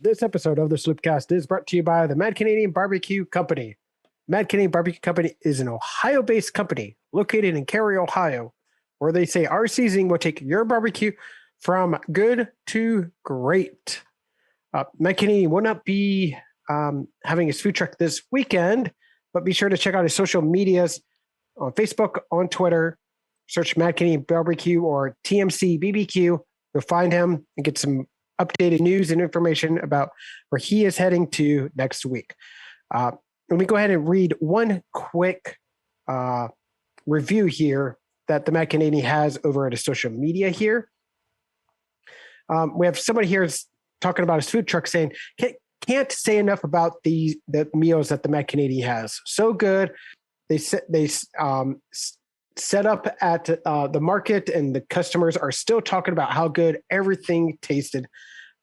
This episode of the Sloopcast is brought to you by the Mad Canadian Barbecue Company. Mad Canadian Barbecue Company is an Ohio-based company located in Cary, Ohio, where they say our seasoning will take your barbecue from good to great. Mad Canadian will not be having his food truck this weekend, but be sure to check out his social medias on Facebook, on Twitter. Search Mad Canadian Barbecue or TMC BBQ. You'll find him and get some updated news and information about where he is heading to next week. Let me go ahead and read one quick review here that the Mad Canadian has over at his social media here. We have somebody here talking about his food truck saying, can't say enough about the meals that the Mad Canadian has. So good. They set up at the market, and the customers are still talking about how good everything tasted.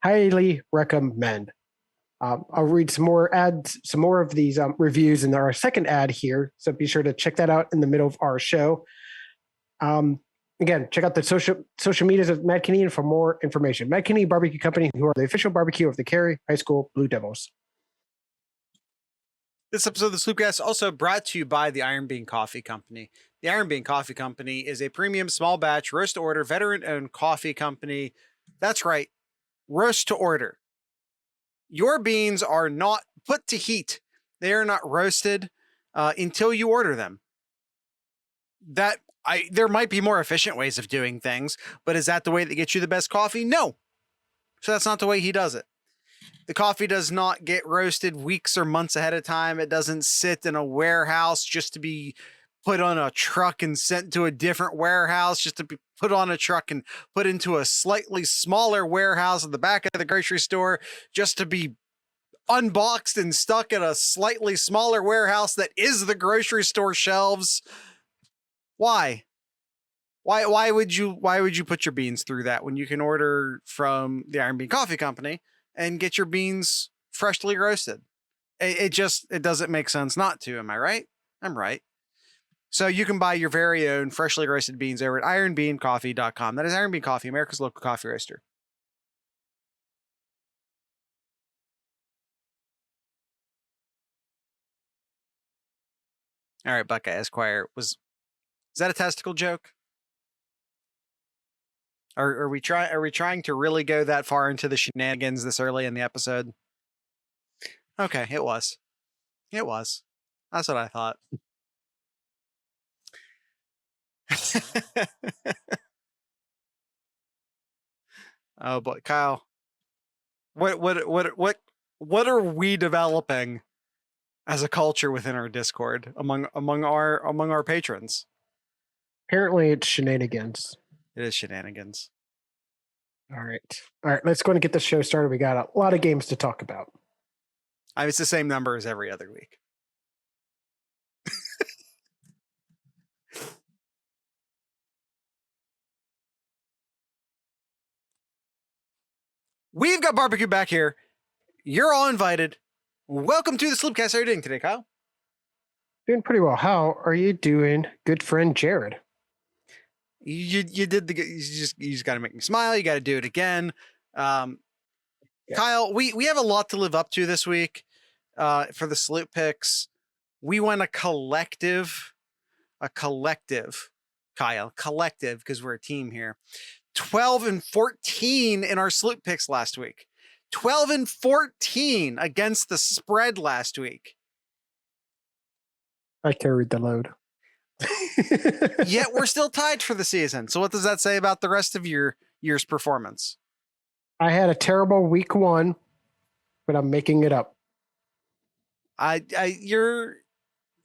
Highly recommend. I'll read some more of these reviews in our second ad here. So be sure to check that out in the middle of our show. Again, check out the social medias of Mad Canadian for more information. Mad Canadian Barbecue Company, who are the official barbecue of the Cary High School Blue Devils. This episode of the Sloopcast is also brought to you by the Iron Bean Coffee Company. The Iron Bean Coffee Company is a premium small batch roast to order veteran-owned coffee company. That's right, roast to order. Your beans are not put to heat. They are not roasted until you order them. There might be more efficient ways of doing things, but is that the way that gets you the best coffee? No. So that's not the way he does it. The coffee does not get roasted weeks or months ahead of time. It doesn't sit in a warehouse just to be put on a truck and sent to a different warehouse, just to be put on a truck and put into a slightly smaller warehouse at the back of the grocery store, just to be unboxed and stuck in a slightly smaller warehouse that is the grocery store shelves. Why? Why would you put your beans through that when you can order from the Iron Bean Coffee Company and get your beans freshly roasted? It doesn't make sense not to. Am I right? I'm right. So you can buy your very own freshly roasted beans over at ironbeancoffee.com. That is Iron Bean Coffee, America's local coffee roaster. All right, Buckeye Esquire. Is that a testicle joke? Are we trying to really go that far into the shenanigans this early in the episode? Okay, it was. That's what I thought. Oh boy, Kyle. What are we developing as a culture within our Discord among our patrons? Apparently it's shenanigans. It is shenanigans. All right. Let's go and get the show started. We got a lot of games to talk about. It's the same number as every other week. We've got barbecue back here. You're all invited. Welcome to the Sloopcast. How are you doing today, Kyle? Doing pretty well. How are you doing, good friend Jared? You just got to make me smile. You got to do it again. Yeah. Kyle, we have a lot to live up to this week for the SlooPicks. We went a collective, Kyle, because we're a team here. 12-14 in our SlooPicks last week. 12-14 against the spread last week. I carried the load. Yet we're still tied for the season. So what does that say about the rest of your year's performance? I had a terrible week 1, but I'm making it up. You're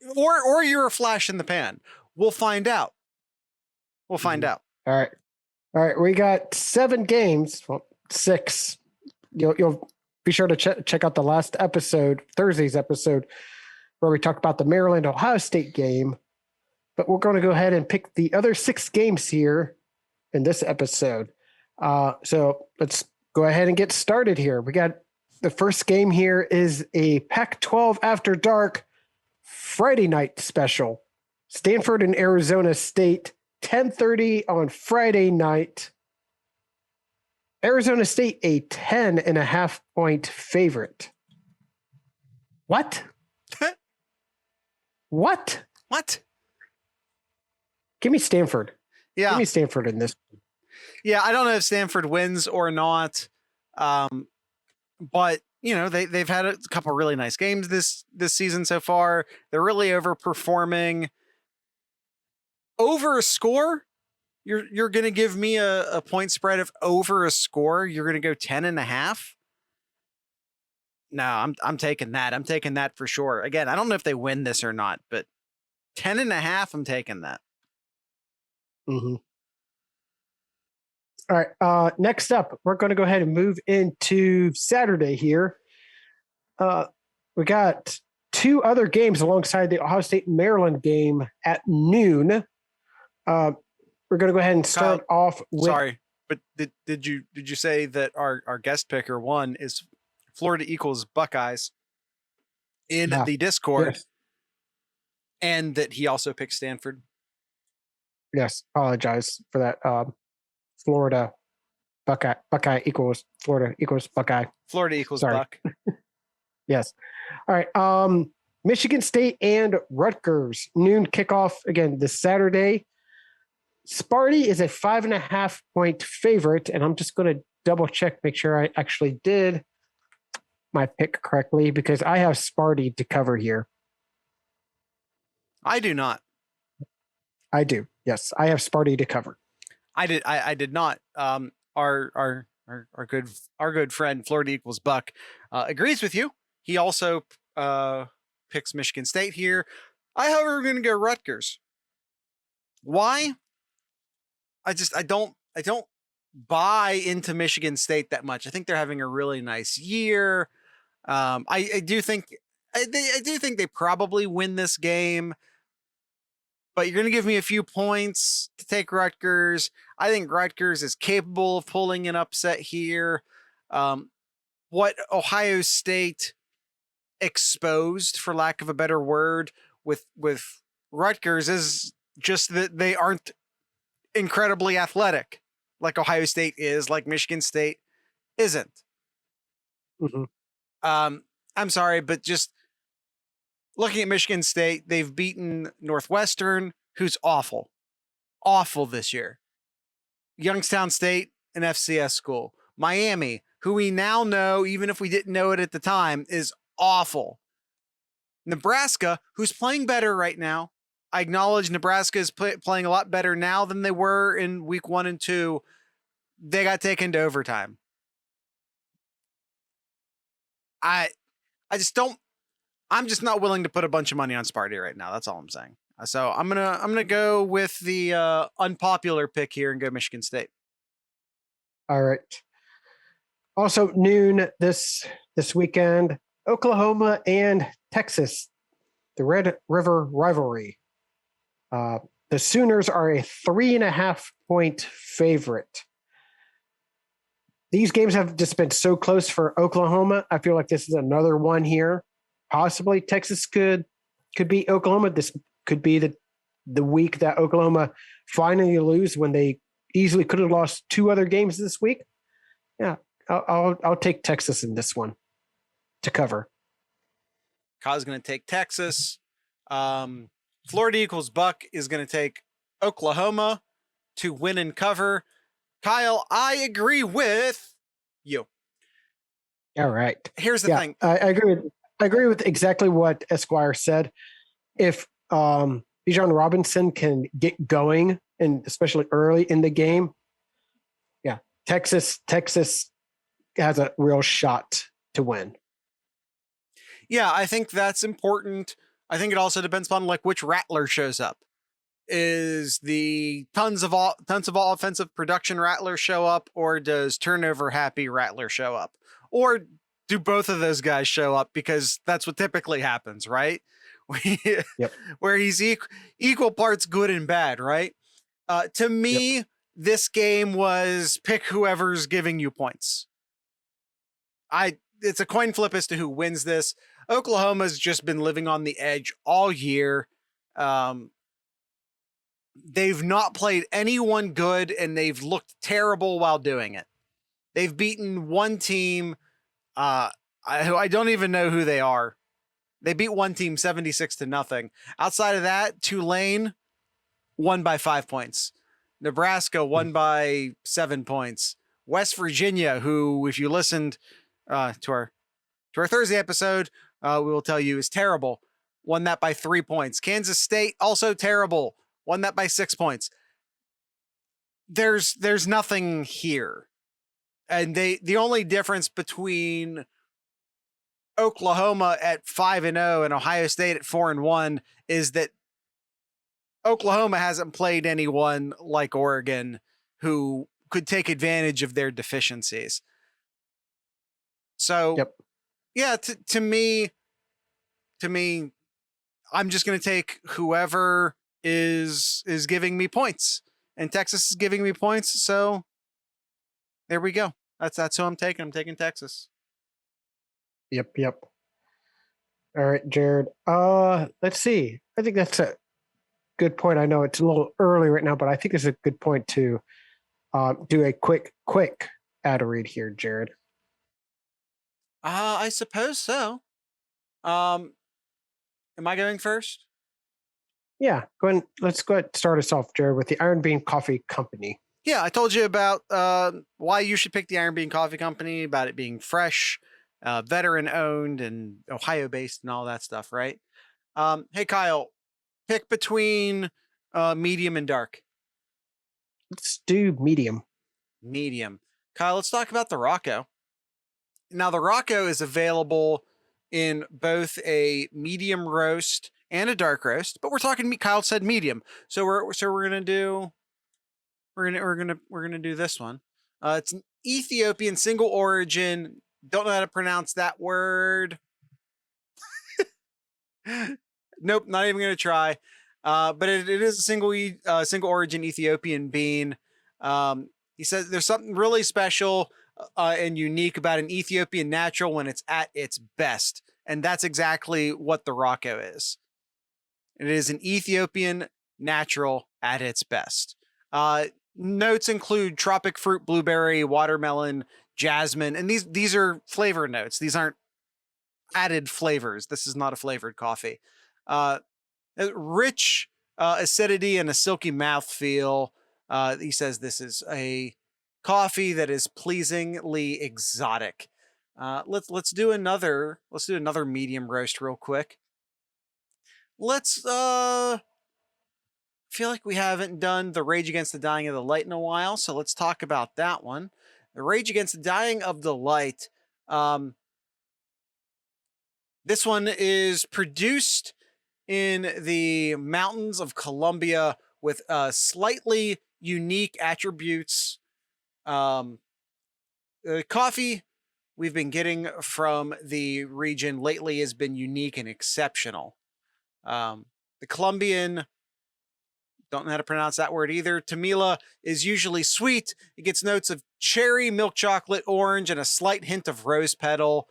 a flash in the pan. We'll find out. All right. We got 7 games. Well, 6. You'll be sure to check out the last episode, Thursday's episode, where we talk about the Maryland Ohio State game. But we're going to go ahead and pick the other 6 games here in this episode. So let's go ahead and get started here. We got the first game here is a Pac-12 After Dark Friday night special. Stanford and Arizona State, 10:30 on Friday night. Arizona State, a 10.5-point favorite. What? What? What? Give me Stanford. Yeah. Give me Stanford in this. Yeah, I don't know if Stanford wins or not. But you know, they've had a couple really nice games this season so far. They're really overperforming. Over a score? You're gonna give me a point spread of over a score? You're gonna go 10.5? No, I'm taking that. I'm taking that for sure. Again, I don't know if they win this or not, but 10.5, I'm taking that. Mm-hmm. All right. Next up, we're going to go ahead and move into Saturday here. We got two other games alongside the Ohio State Maryland game at noon. We're going to go ahead and start off with. Sorry, but did you say that our guest picker one is Florida equals Buckeyes in the Discord, yes. And that he also picked Stanford? Yes, apologize for that. Florida Buckeye equals Florida equals Buckeye. Florida equals Sorry. Buck. Yes. All right. Michigan State and Rutgers noon kickoff again this Saturday. Sparty is a 5.5-point favorite, and I'm just going to double check, make sure I actually did my pick correctly because I have Sparty to cover here. I do not. I do. Yes, I have Sparty to cover. I did not. Our good friend Florida equals Buck agrees with you. He also picks Michigan State here. I, however, am going to go Rutgers. Why? I don't buy into Michigan State that much. I think they're having a really nice year. I do think they probably win this game. But you're going to give me a few points to take Rutgers. I think Rutgers is capable of pulling an upset here. What Ohio State exposed, for lack of a better word, with Rutgers is just that they aren't incredibly athletic like Ohio State is, like Michigan State isn't. Mm-hmm. I'm sorry, but just looking at Michigan State, they've beaten Northwestern, who's awful this year. Youngstown State, an FCS school. Miami, who we now know, even if we didn't know it at the time, is awful. Nebraska, who's playing better right now. I acknowledge Nebraska is playing a lot better now than they were in week 1 and 2. They got taken to overtime. I'm just not willing to put a bunch of money on Sparty right now. That's all I'm saying. So I'm gonna go with the unpopular pick here and go Michigan State. All right. Also noon this weekend, Oklahoma and Texas, the Red River rivalry. The Sooners are a 3.5-point favorite. These games have just been so close for Oklahoma. I feel like this is another one here. Possibly Texas could beat Oklahoma. This could be the week that Oklahoma finally lose when they easily could have lost 2 other games this week. Yeah, I'll take Texas in this one to cover. Kyle's going to take Texas. Florida equals Buck is going to take Oklahoma to win and cover. Kyle, I agree with you. All right. Here's the thing. I agree with exactly what Esquire said. If Bijan Robinson can get going, and especially early in the game, yeah, Texas has a real shot to win. Yeah, I think that's important. I think it also depends on like which Rattler shows up. Is the tons of offensive production Rattler show up, or does turnover happy Rattler show up, or do both of those guys show up? Because that's what typically happens, right? Yep. Where he's equal parts good and bad, right? To me, This game was pick whoever's giving you points. It's a coin flip as to who wins this. Oklahoma's just been living on the edge all year. They've not played anyone good, and they've looked terrible while doing it. They've beaten one team. I don't even know who they are. They beat one team 76-0. Outside of that, Tulane won by 5 points. Nebraska won by 7 points. West Virginia, who, if you listened to our Thursday episode, we will tell you is terrible, won that by 3 points. Kansas State, also terrible, won that by 6 points. There's nothing here. And the only difference between Oklahoma at 5-0 and Ohio State at 4-1 is that Oklahoma hasn't played anyone like Oregon who could take advantage of their deficiencies. So, yeah, to me, I'm just going to take whoever is giving me points, and Texas is giving me points. So there we go. That's who I'm taking. I'm taking Texas. Yep. All right, Jared. Let's see. I think that's a good point. I know it's a little early right now, but I think it's a good point to do a quick ad read here, Jared. I suppose so. Am I going first? Yeah, go ahead. Let's go ahead and start us off, Jared, with the Iron Bean Coffee Company. Yeah, I told you about why you should pick the Iron Bean Coffee Company, about it being fresh, veteran owned, and Ohio based, and all that stuff, right? Hey, Kyle, pick between medium and dark. Let's do medium. Medium. Kyle, let's talk about the Rocco. Now, the Rocco is available in both a medium roast and a dark roast, but we're talking. Kyle said medium, so we're gonna do this one. It's an Ethiopian single origin. Don't know how to pronounce that word. Nope, not even gonna try. But it is a single origin Ethiopian bean. He says there's something really special and unique about an Ethiopian natural when it's at its best. And that's exactly what the Rocco is. It is an Ethiopian natural at its best. Notes include tropic fruit, blueberry, watermelon, jasmine, and these are flavor notes. These aren't added flavors. This is not a flavored coffee. Rich acidity and a silky mouthfeel. He says this is a coffee that is pleasingly exotic. Let's do another medium roast real quick. Let's feel like we haven't done the Rage Against the Dying of the Light in a while, so let's talk about that one. The Rage Against the Dying of the Light. This one is produced in the mountains of Colombia with slightly unique attributes. The coffee we've been getting from the region lately has been unique and exceptional. The Colombian, don't know how to pronounce that word either. Tamila is usually sweet. It gets notes of cherry, milk chocolate, orange, and a slight hint of rose petal.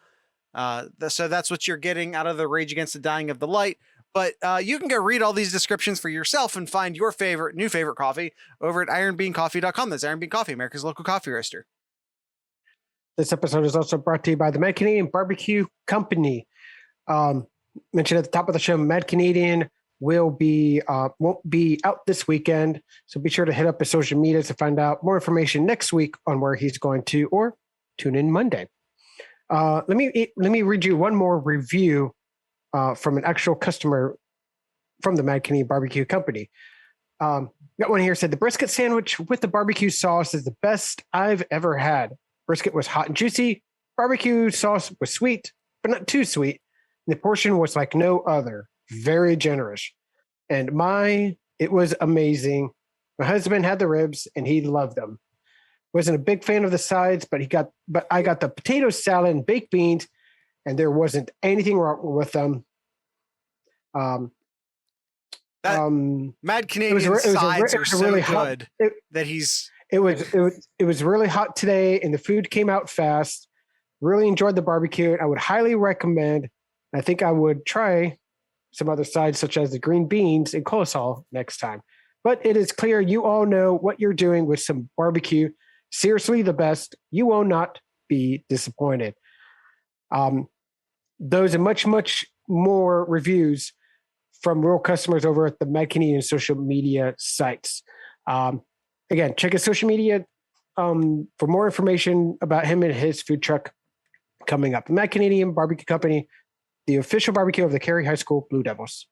So that's what you're getting out of the Rage Against the Dying of the Light. But you can go read all these descriptions for yourself and find your new favorite coffee over at ironbeancoffee.com. That's Iron Bean Coffee, America's local coffee roaster. This episode is also brought to you by the Mad Canadian Barbecue Company. Mentioned at the top of the show, Mad Canadian won't be out this weekend, so be sure to hit up his social media to find out more information next week on where he's going to, or tune in Monday. Let me read you one more review from an actual customer from the Mad Canadian Barbecue Company. Got one here, said the brisket sandwich with the barbecue sauce is the best I've ever had. Brisket was hot and juicy. Barbecue sauce was sweet, but not too sweet. And the portion was like no other. Very generous. And it was amazing. My husband had the ribs and he loved them. Wasn't a big fan of the sides, but I got the potato salad and baked beans, and there wasn't anything wrong with them. Mad Canadian sides are so really good that he's. It was really hot today, and the food came out fast. Really enjoyed the barbecue. I would highly recommend. I think I would try some other sides, such as the green beans and coleslaw next time. But it is clear you all know what you're doing with some barbecue. Seriously, the best. You will not be disappointed. Those and much, much more reviews from real customers over at the Mad Canadian social media sites. Again, check his social media for more information about him and his food truck coming up. The Mad Canadian Barbecue Company, the official barbecue of the Cary High School Blue Devils.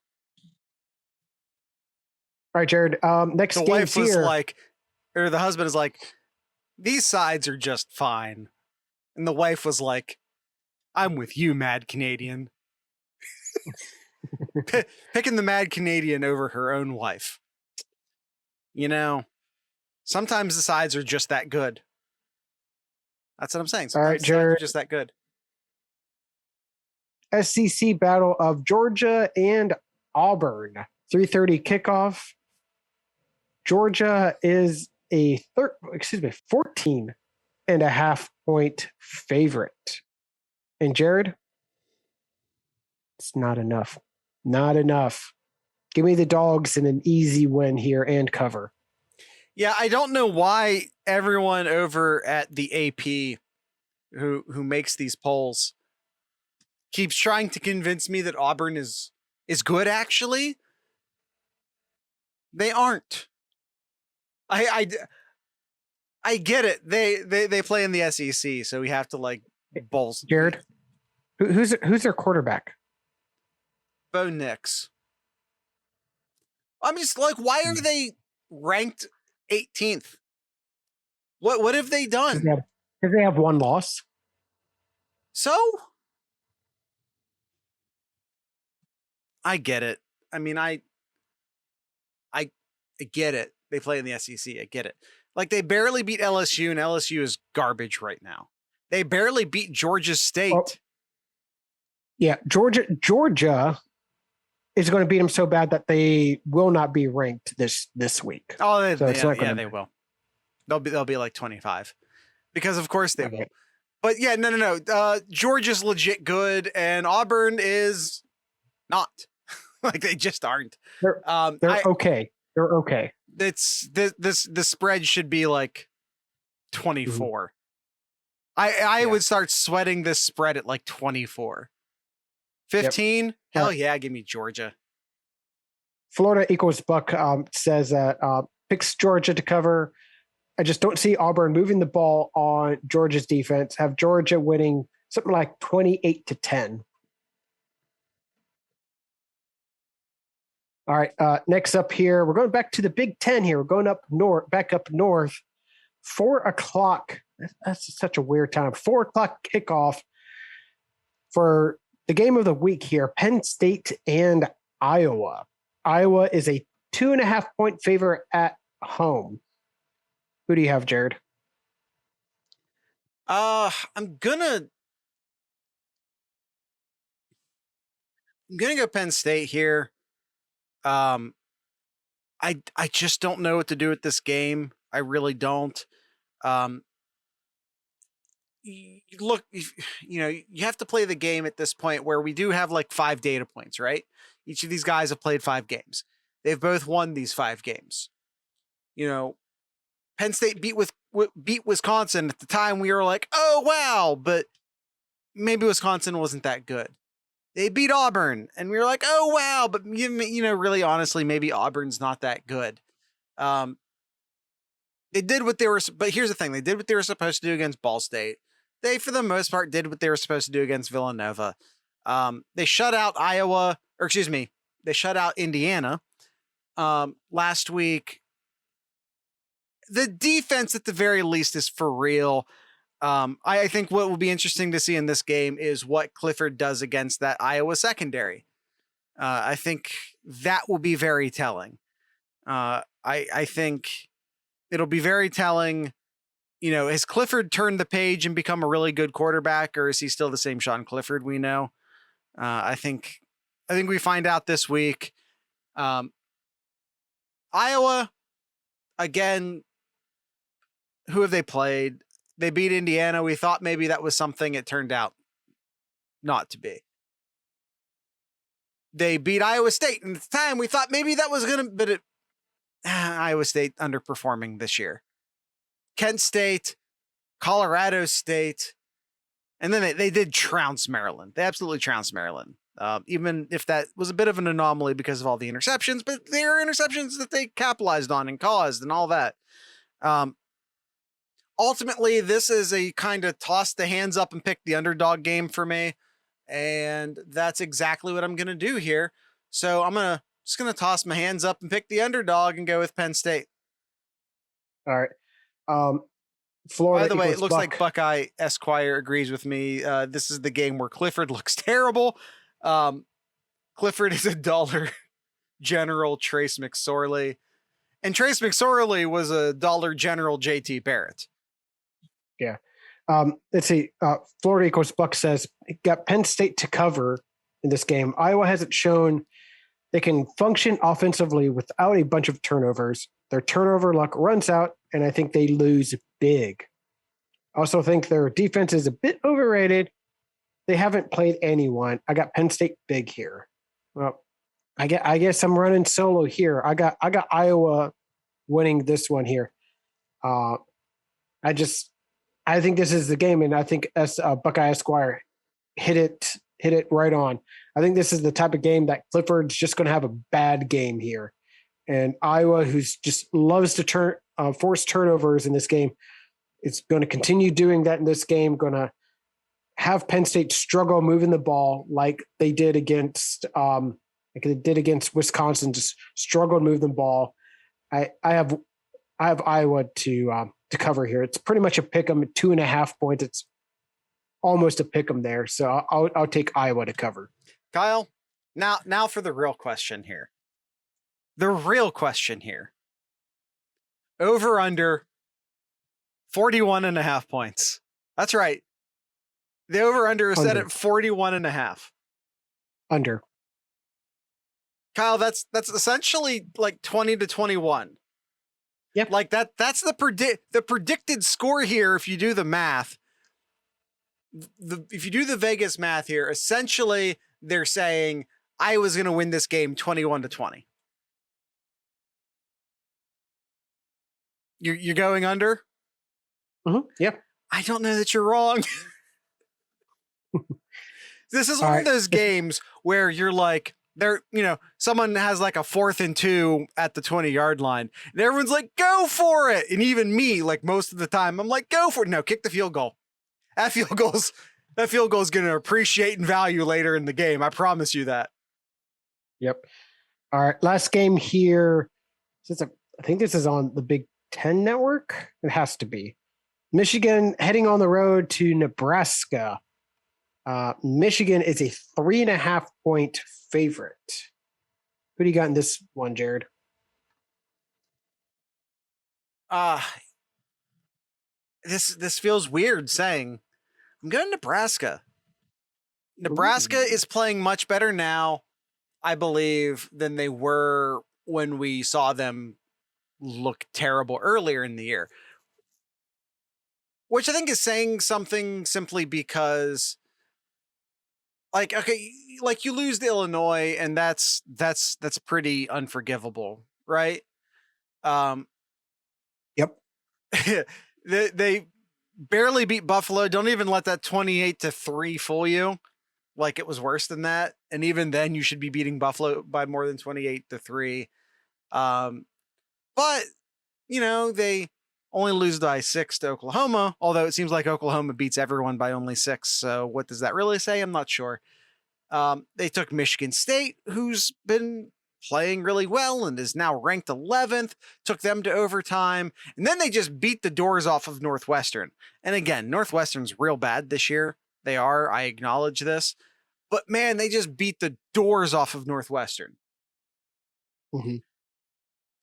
All right, Jared. Next The game wife was here. like, or the husband is like, these sides are just fine. And the wife was like, I'm with you, Mad Canadian. Picking the Mad Canadian over her own wife. You know, sometimes the sides are just that good. That's what I'm saying. Sometimes All right, the sides are Jared. just that good. SEC Battle of Georgia and Auburn. 3:30 kickoff. Georgia is a 14.5-point favorite. And Jared, it's not enough. Not enough. Give me the Dogs in an easy win here and cover. Yeah, I don't know why everyone over at the AP who makes these polls keeps trying to convince me that Auburn is good. Actually, they aren't. I get it. They play in the SEC, so we have to like bowls. Jared, who's their quarterback? Bo Nix. I'm just like, why are they ranked 18th? What have they done? Because they have one loss. So I get it. I mean, I get it. They play in the SEC. I get it. Like they barely beat LSU, and LSU is garbage right now. They barely beat Georgia State. Oh, yeah, Georgia is going to beat them so bad that they will not be ranked this week. Oh, they will. They'll be like 25, because of course they will. But yeah, no. Georgia's legit good, and Auburn is not. Like they just aren't. They're okay. They're okay. It's the spread should be like 24. Mm-hmm. I would start sweating this spread at like 24. 15? Yep. Hell yeah, give me Georgia. Florida equals Buck says that picks Georgia to cover. I just don't see Auburn moving the ball on Georgia's defense. Have Georgia winning something like 28-10. All right, next up here, we're going back to the Big Ten here. We're going back up north. 4:00. That's such a weird time. 4:00 kickoff for the game of the week here. Penn State and Iowa. Iowa is a 2.5-point favorite at home. Who do you have, Jared? I'm gonna go Penn State here. I just don't know what to do with this game. I really don't. Look, you have to play the game at this point where we do have like 5 data points, right? Each of these guys have played 5 games. They've both won these 5 games. Penn State beat Wisconsin. At the time, we were like, oh, wow, but maybe Wisconsin wasn't that good. They beat Auburn, and we were like, oh, wow, but, really honestly, maybe Auburn's not that good. They did what they were, but here's the thing. They did what they were supposed to do against Ball State. They, for the most part, did what they were supposed to do against Villanova. They shut out they shut out Indiana last week. The defense, at the very least, is for real. I think what will be interesting to see in this game is what Clifford does against that Iowa secondary. I think that will be very telling. I think it'll be very telling. Has Clifford turned the page and become a really good quarterback, or is he still the same Sean Clifford we know? I think we find out this week. Iowa, again, who have they played? They beat Indiana. We thought maybe that was something. It turned out not to be. They beat Iowa State. And at the time, we thought maybe that was going to, but Iowa State underperforming this year. Kent State, Colorado State, and then they did trounce Maryland. They absolutely trounced Maryland. Even if that was a bit of an anomaly because of all the interceptions, but they are interceptions that they capitalized on and caused and all that. Ultimately, this is a kind of toss the hands up and pick the underdog game for me. And that's exactly what I'm going to do here. So I'm just going to toss my hands up and pick the underdog and go with Penn State. All right. Florida. By the way, it looks Buck. like Buckeye Esquire agrees with me. This is the game where Clifford looks terrible. Clifford is $1 General Trace McSorley. And Trace McSorley was $1 General JT Barrett. Yeah. Let's see. Florida equals Buck says got Penn State to cover in this game. Iowa hasn't shown they can function offensively without a bunch of turnovers. Their turnover luck runs out, and I think they lose big. I also think their defense is a bit overrated. They haven't played anyone. I got Penn State big here. Well, I guess I'm running solo here. I got Iowa winning this one here. I think this is the game, and I think Buckeye Esquire hit it right on. I think this is the type of game that Clifford's just going to have a bad game here, and Iowa, who's just loves to force turnovers in this game, is going to continue doing that in this game. Going to have Penn State struggle moving the ball like they did against Wisconsin, just struggle to move the ball. I have Iowa to cover here. It's pretty much a pick 'em at 2.5 points. It's almost a pick 'em there. So I'll take Iowa to cover. Kyle, now for the real question here. The real question here. Over under 41.5 points. That's right. The over under is set at 41.5. Under. Kyle, that's essentially like 20-21. Yep. Like that's the predicted score here if you do the math. If you do the Vegas math here, essentially they're saying Iowa's going to win this game 21-20. You're going under? Mm-hmm. Yep. I don't know that you're wrong. This is one of those games where you're like, someone has like a 4th and 2 at the 20-yard line, and everyone's like, go for it. And even me, like most of the time, I'm like, go for it. No, kick the field goal. That field goal is going to appreciate in value later in the game. I promise you that. Yep. All right. Last game here. I think this is on the Big Ten Network. It has to be. Michigan heading on the road to Nebraska. Michigan is a 3.5 point favorite. Who do you got in this one, Jared? This feels weird saying I'm going Nebraska. Nebraska is playing much better now, I believe, than they were when we saw them look terrible earlier in the year. Which I think is saying something simply because you lose to Illinois, and that's pretty unforgivable, right? Yep. They barely beat Buffalo. Don't even let that 28-3 fool you. Like it was worse than that. And even then you should be beating Buffalo by more than 28-3. But they only lose by 6 to Oklahoma, although it seems like Oklahoma beats everyone by only 6. So what does that really say? I'm not sure. They took Michigan State, who's been playing really well and is now ranked 11th, took them to overtime, and then they just beat the doors off of Northwestern. And again, Northwestern's real bad this year. They are, I acknowledge this. But man, they just beat the doors off of Northwestern. Mm-hmm.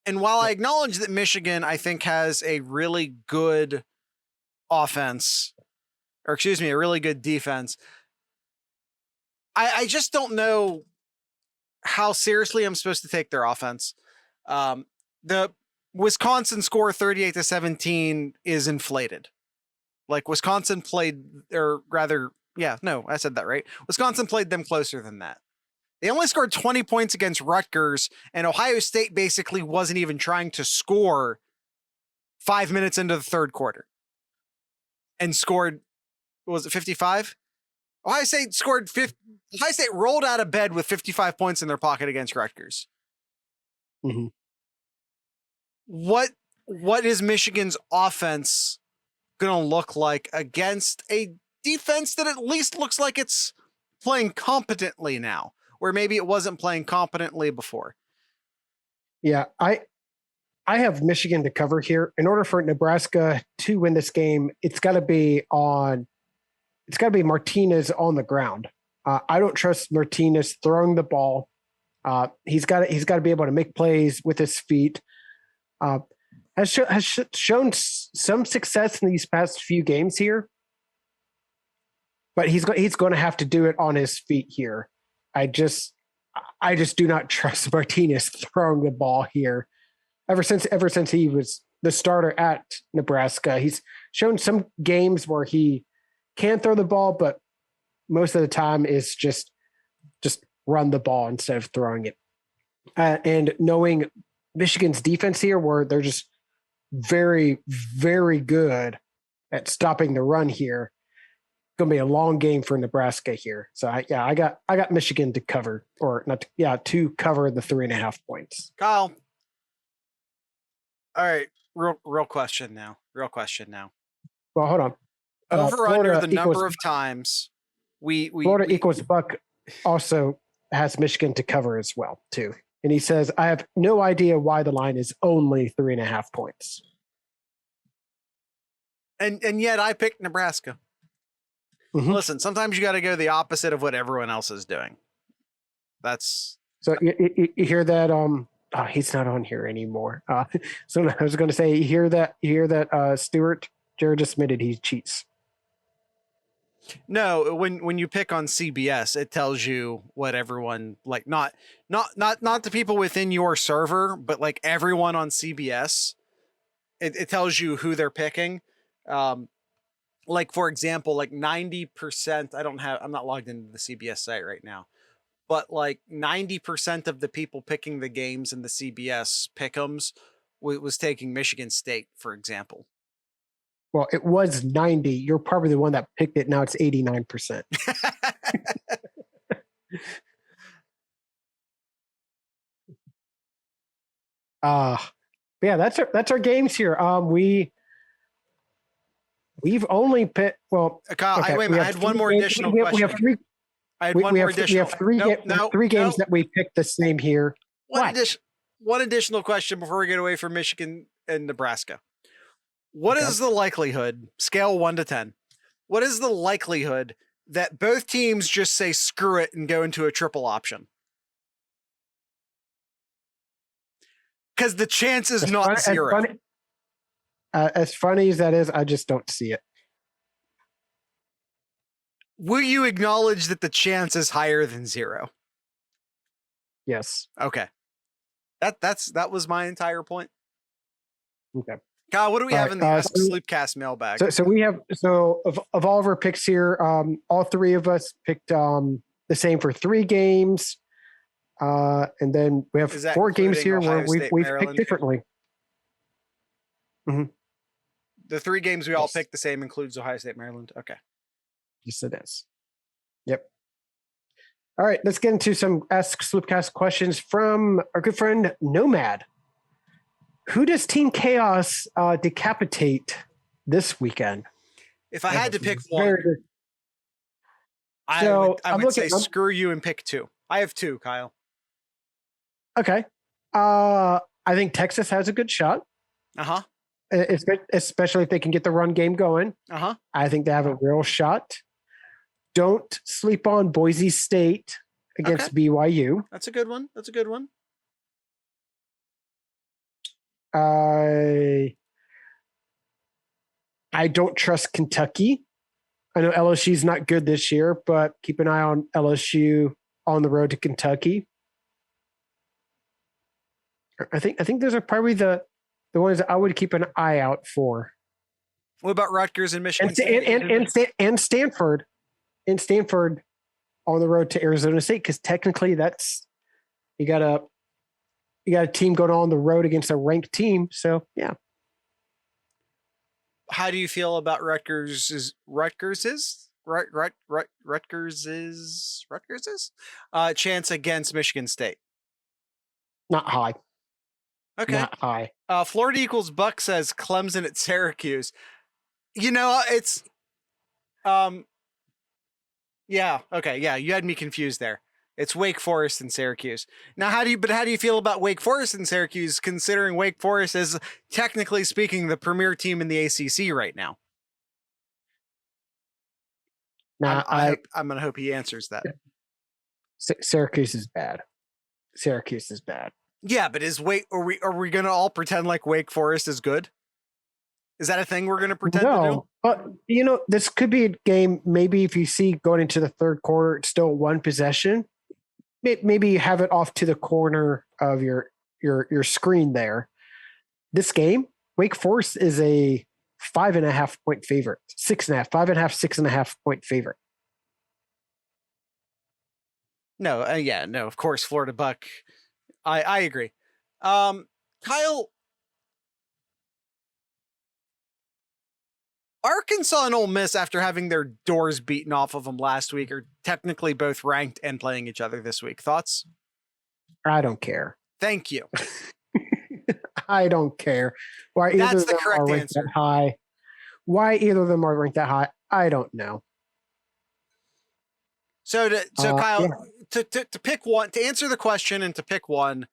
And while I acknowledge that Michigan, I think, has a really good offense, or excuse me, a really good defense, I just don't know how seriously I'm supposed to take their offense. The Wisconsin score 38-17 is inflated. Like Wisconsin played, or rather, I said that right. Wisconsin played them closer than that. They only scored 20 points against Rutgers, and Ohio State basically wasn't even trying to score 5 minutes into the third quarter and scored, what was it, 55? Ohio State scored 50. Ohio State rolled out of bed with 55 points in their pocket against Rutgers. Mm-hmm. What is Michigan's offense going to look like against a defense that at least looks like it's playing competently now, where maybe it wasn't playing competently before? Yeah, I have Michigan to cover here. In order for Nebraska to win this game, it's got to be Martinez on the ground. I don't trust Martinez throwing the ball. He's got to be able to make plays with his feet. Has shown some success in these past few games here, but he's going to have to do it on his feet here. I just do not trust Martinez throwing the ball here. Ever since he was the starter at Nebraska, he's shown some games where he can throw the ball, but most of the time is just run the ball instead of throwing it. And knowing Michigan's defense here, where they're just very, very good at stopping the run here, going to be a long game for Nebraska here. So I got Michigan to cover, to cover the 3.5 points. Kyle. All right. Real question now. Well, hold on. Over under the number of times Florida equals Buck also has Michigan to cover as well too. And he says, I have no idea why the line is only 3.5 points. And yet I picked Nebraska. Mm-hmm. Listen, sometimes you got to go the opposite of what everyone else is doing. That's so you hear that. He's not on here anymore. So I was going to say, you hear that Stewart Jared just admitted he cheats. No, when you pick on CBS, it tells you what everyone, like, not the people within your server, but like everyone on CBS. It tells you who they're picking. Like, for example, like 90%, I'm not logged into the CBS site right now, but like 90% of the people picking the games in the CBS pick'ems was taking Michigan State, for example. Well, it was 90. You're probably the one that picked it. Now it's 89%. Yeah, that's our games here. We've only picked. Well, Kyle, okay, wait a minute. I had one more additional question. We have three. I had one more additional. We have three games that we picked the same here. One additional question before we get away from Michigan and Nebraska. What is the likelihood, scale 1 to 10, what is the likelihood that both teams just say screw it and go into a triple option? Because the chance is not zero. As funny as that is, I just don't see it. Will you acknowledge that the chance is higher than zero? Yes. Okay. That was my entire point. Okay. Kyle, what do we have in the SlooPcast mailbag? So we have of all of our picks here, all three of us picked the same for 3 games, and then we have 4 games here where we've picked differently. Mm-hmm. The 3 games we all picked the same includes Ohio State, Maryland. Okay. Yes, it is. Yep. All right, let's get into some Ask SlooPcast questions from our good friend Nomad. Who does Team Chaos decapitate this weekend? If I had to pick one, I would say screw you and pick 2. I have 2, Kyle. Okay. I think Texas has a good shot. Uh-huh. Especially if they can get the run game going. Uh-huh. I think they have a real shot. Don't sleep on Boise State against BYU. That's a good one. I don't trust Kentucky. I know LSU's not good this year, but keep an eye on LSU on the road to Kentucky. I think those are probably the ones that I would keep an eye out for. What about Rutgers and Michigan and Stanford? And Stanford on the road to Arizona State, because technically that's you got a team going on the road against a ranked team. So yeah. how do you feel about Rutgers's chance against Michigan State? Not high. Okay. Not high. Florida equals Buck says Clemson at Syracuse. It's yeah, okay, yeah, you had me confused there. It's Wake Forest and Syracuse. Now, how do you feel about Wake Forest and Syracuse, considering Wake Forest is technically speaking the premier team in the ACC right now? Now, I'm gonna hope he answers that. Syracuse is bad. Syracuse is bad. Yeah, but are we gonna all pretend like Wake Forest is good? Is that a thing we're gonna pretend to do? But this could be a game. Maybe if you see going into the third quarter, it's still one possession. Maybe you have it off to the corner of your screen there. This game, Wake Forest is a 5.5 point favorite, 6.5, 5.5, 6.5 point favorite. No, no, of course, Florida Buck. I agree. Kyle, Arkansas and Ole Miss, after having their doors beaten off of them last week, are technically both ranked and playing each other this week. Thoughts? I don't care. Thank you. I don't care. Why That's the correct answer. That high? Why either of them are ranked that high? I don't know. So Kyle, yeah. to pick one, to answer the question and to pick one,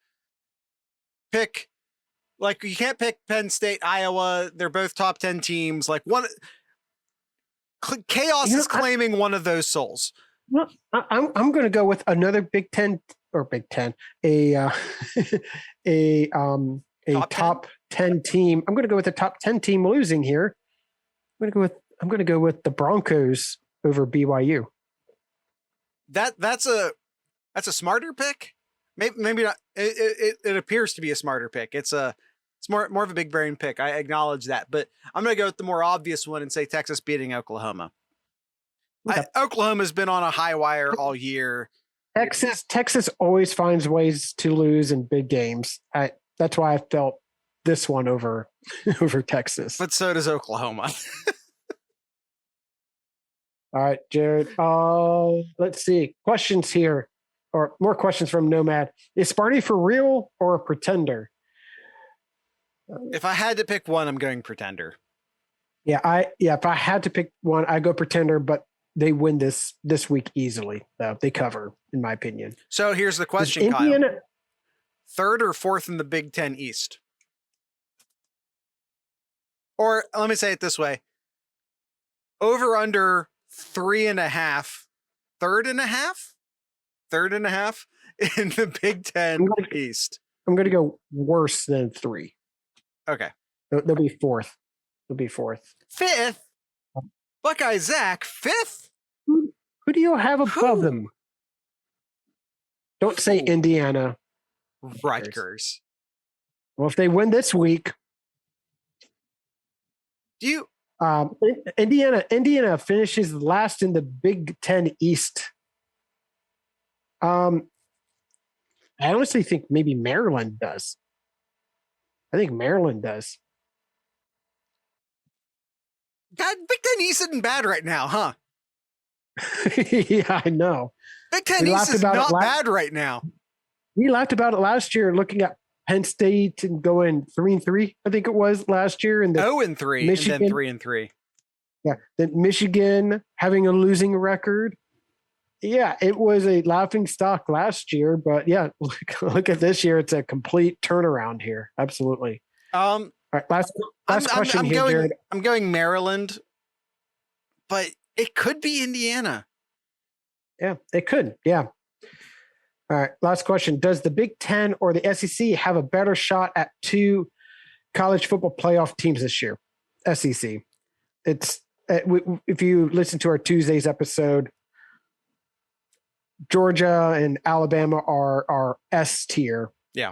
like you can't pick Penn State, Iowa. They're both top 10 teams. Like one, chaos is claiming one of those souls. Well, I'm going to go with another Big Ten, a top 10 team. I'm going to go with the top 10 team losing here. I'm going to go with the Broncos over BYU. That's a smarter pick. Maybe not. It appears to be a smarter pick. It's more of a big brain pick. I acknowledge that, but I'm going to go with the more obvious one and say Texas beating Oklahoma. Okay. Oklahoma's been on a high wire all year. Texas always finds ways to lose in big games. That's why I felt this one over Texas. But so does Oklahoma. All right, Jared. Let's see. Questions here, or more questions from Nomad. Is Sparty for real or a pretender? If I had to pick one, I'm going pretender. Yeah, if I had to pick one, I go pretender, but they win this week easily. They cover, in my opinion. So here's the question, Kyle. Third or fourth in the Big Ten East? Or let me say it this way. Over under 3.5, third and a half in the Big Ten East. I'm going to go worse than 3. Okay. They'll be fourth. Fifth? Buckeye Zach, fifth? Who do you have above them? Don't say Indiana. Rutgers. Well, if they win this week. Do you? Indiana finishes last in the Big Ten East. I honestly think maybe Maryland does. I think Maryland does. God, Big Ten East isn't bad right now, huh? Yeah, I know. Big Ten East is not bad right now. We laughed about it last year, looking at Penn State and going 3-3. I think it was last year, and 0-3, Michigan, and then 3-3. Yeah, then Michigan having a losing record. Yeah, it was a laughing stock last year, but yeah, look at this year. It's a complete turnaround here. Absolutely. All right, last question here, Jared. I'm going Maryland, but it could be Indiana. Yeah, it could. Yeah. All right, last question. Does the Big Ten or the SEC have a better shot at 2 college football playoff teams this year? SEC. It's if you listen to our Tuesday's episode, Georgia and Alabama are S tier. Yeah.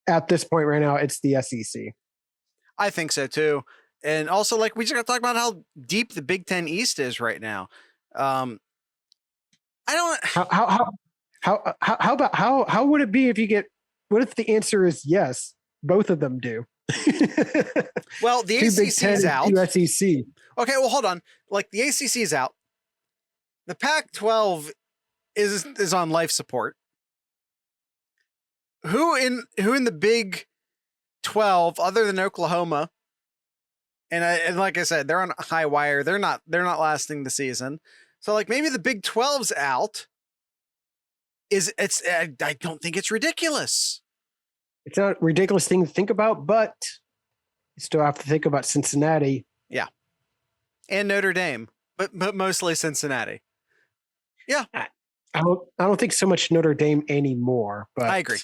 At this point right now, it's the SEC. I think so too. And also, like, we just got to talk about how deep the Big Ten East is right now. I don't. How would it be if you get? What if the answer is yes? Both of them do. Well, the Two Big ACC Ten, is out. two SEC. Okay, well, hold on. Like, the ACC is out. The Pac-12 is on life support. Who in the Big 12 other than Oklahoma? And like I said, they're on a high wire. They're not lasting the season. So like maybe the Big 12's out. I don't think it's ridiculous. It's not a ridiculous thing to think about, but you still have to think about Cincinnati. Yeah. And Notre Dame, but mostly Cincinnati. Yeah. I don't think so much Notre Dame anymore, but I agree.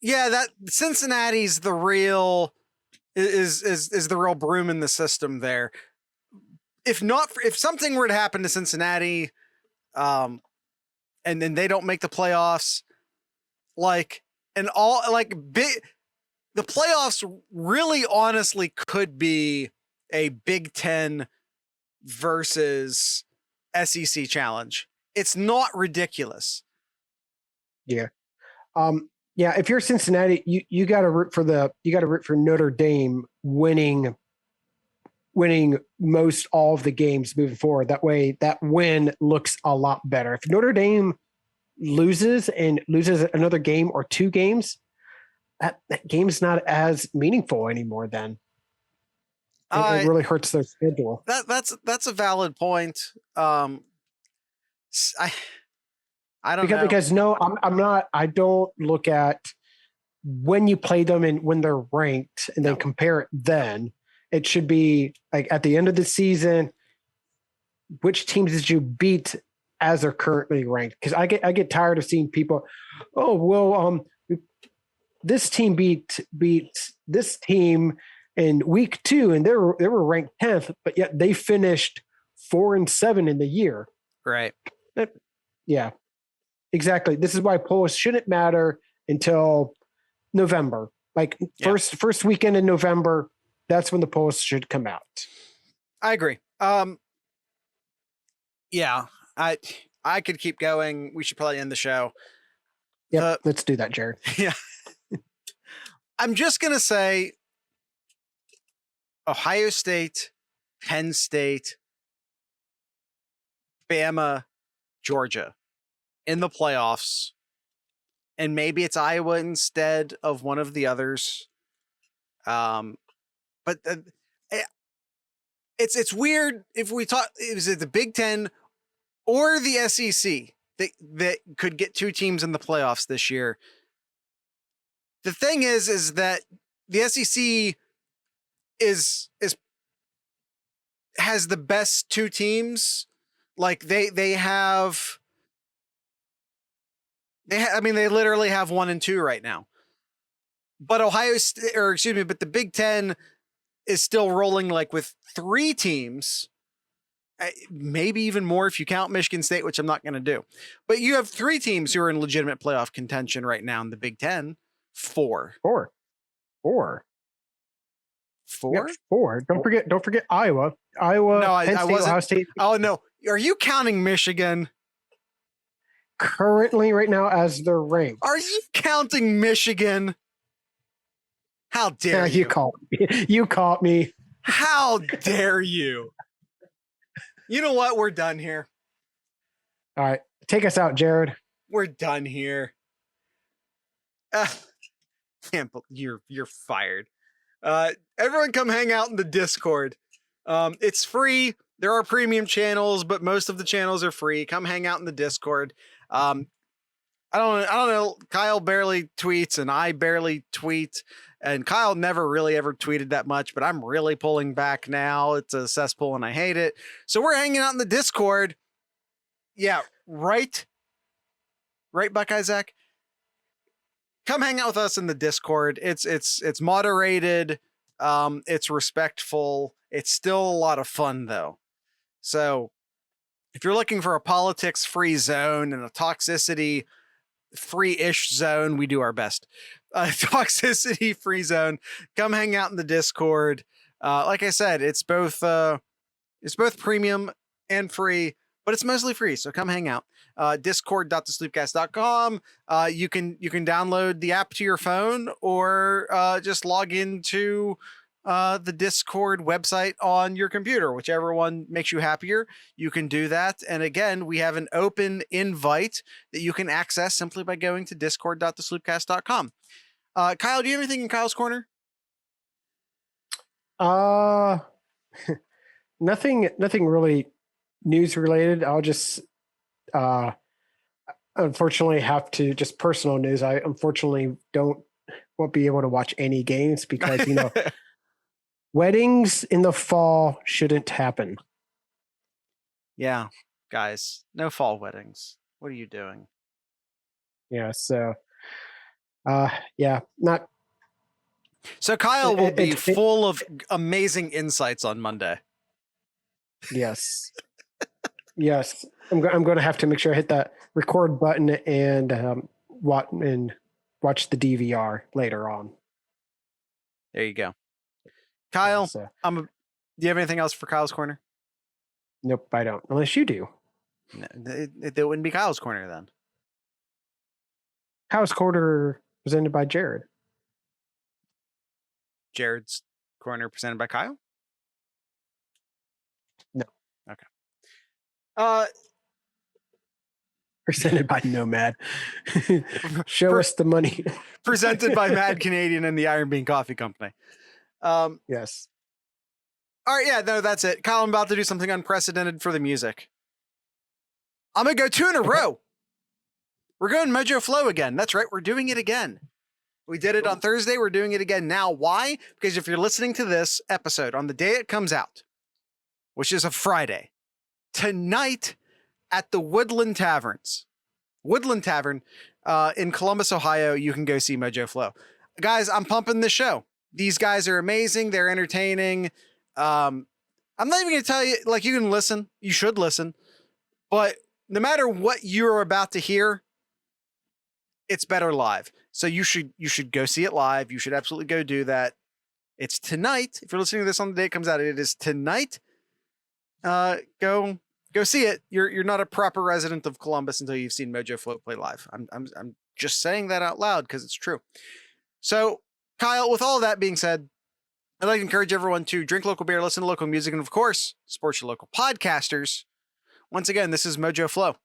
Yeah, that Cincinnati's the real is the real broom in the system there. If something were to happen to Cincinnati, and then they don't make the playoffs, the playoffs really honestly could be a Big Ten versus SEC challenge. It's not ridiculous. Yeah. Yeah, if you're Cincinnati, you got to root for Notre Dame winning most all of the games moving forward. That way that win looks a lot better. If Notre Dame loses another game or two games, that game's not as meaningful anymore then. It really hurts their schedule. That's a valid point. I don't know. Because no, I'm not. I don't look at when you play them and when they're ranked and then compare it then. It should be like at the end of the season, which teams did you beat as they're currently ranked? Because I get tired of seeing people, this team beat this team in week 2 and they were ranked 10th, but yet they finished 4-7 in the year. Right. Yeah. Exactly. This is why polls shouldn't matter until November. Like first weekend in November, that's when the polls should come out. I agree. Yeah, I could keep going. We should probably end the show. Yeah, let's do that, Jared. Yeah. I'm just going to say Ohio State, Penn State, Bama, Georgia in the playoffs, and maybe it's Iowa instead of one of the others. But it's weird if we talk. Is it the Big Ten or the SEC that could get two teams in the playoffs this year? The thing is that the SEC has the best two teams. Like they literally have 1 and 2 right now. But but the Big Ten is still rolling like with 3 teams, maybe even more if you count Michigan State, which I'm not going to do. But you have 3 teams who are in legitimate playoff contention right now in the Big Ten. 4. Yeah, 4. Don't forget Iowa. No, Penn State, Ohio State. Oh no, are you counting Michigan? Currently, right now, as they're ranked. Are you counting Michigan? How dare you? You caught me. How dare you? You know what? We're done here. All right. Take us out, Jared. We're done here. You're fired. Everyone come hang out in the Discord. It's free. There are premium channels, but most of the channels are free. Come hang out in the Discord. I don't know. Kyle barely tweets and I barely tweet, and Kyle never really ever tweeted that much, but I'm really pulling back now. It's a cesspool and I hate it. So we're hanging out in the Discord. Yeah. Right, Buckeye Zach? Come hang out with us in the Discord. It's moderated. It's respectful. It's still a lot of fun though. So if you're looking for a politics-free zone and a toxicity-free-ish zone, we do our best. Toxicity-free zone. Come hang out in the Discord. Like I said, it's both premium and free, but it's mostly free. So come hang out. Discord.thesloopcast.com. You can download the app to your phone, or just log into the Discord website on your computer, whichever one makes you happier. You can do that. And again, we have an open invite that you can access simply by going to discord.thesloopcast.com. Kyle, do you have anything in Kyle's corner? Nothing really news related. I'll just unfortunately have to, just personal news. I unfortunately won't be able to watch any games because, weddings in the fall shouldn't happen. Yeah, guys, no fall weddings. What are you doing? Yeah, so not. So Kyle will be full of amazing insights on Monday. Yes. Yes. I'm going to have to make sure I hit that record button and watch the DVR later on. There you go. Kyle, So, do you have anything else for Kyle's corner? nope, I don't. Unless you do. No, it wouldn't be Kyle's corner then. House Quarter presented by Jared. Jared's corner presented by Kyle? No. Okay. Presented by Nomad. Show us the money. Presented by Mad Canadian and the Iron Bean Coffee Company. Yes. All right, yeah, no, that's it. Kyle, I'm about to do something unprecedented for the music. I'm going to go 2 in a row. We're going Mojo Flow again. That's right, we're doing it again. We did it on Thursday. We're doing it again now. Why? Because if you're listening to this episode on the day it comes out, which is a Friday, tonight at the Woodland Tavern in Columbus, Ohio, you can go see Mojo Flow. Guys, I'm pumping this show. These guys are amazing. They're entertaining. I'm not even going to tell you, like, you can listen. You should listen. But no matter what you're about to hear, it's better live. So you should go see it live. You should absolutely go do that. It's tonight. If you're listening to this on the day it comes out, it is tonight. Go see it. You're not a proper resident of Columbus until you've seen Mojo Flow play live. I'm just saying that out loud because it's true. So, Kyle, with all of that being said, I'd like to encourage everyone to drink local beer, listen to local music, and of course, support your local podcasters. Once again, this is Mojo Flow.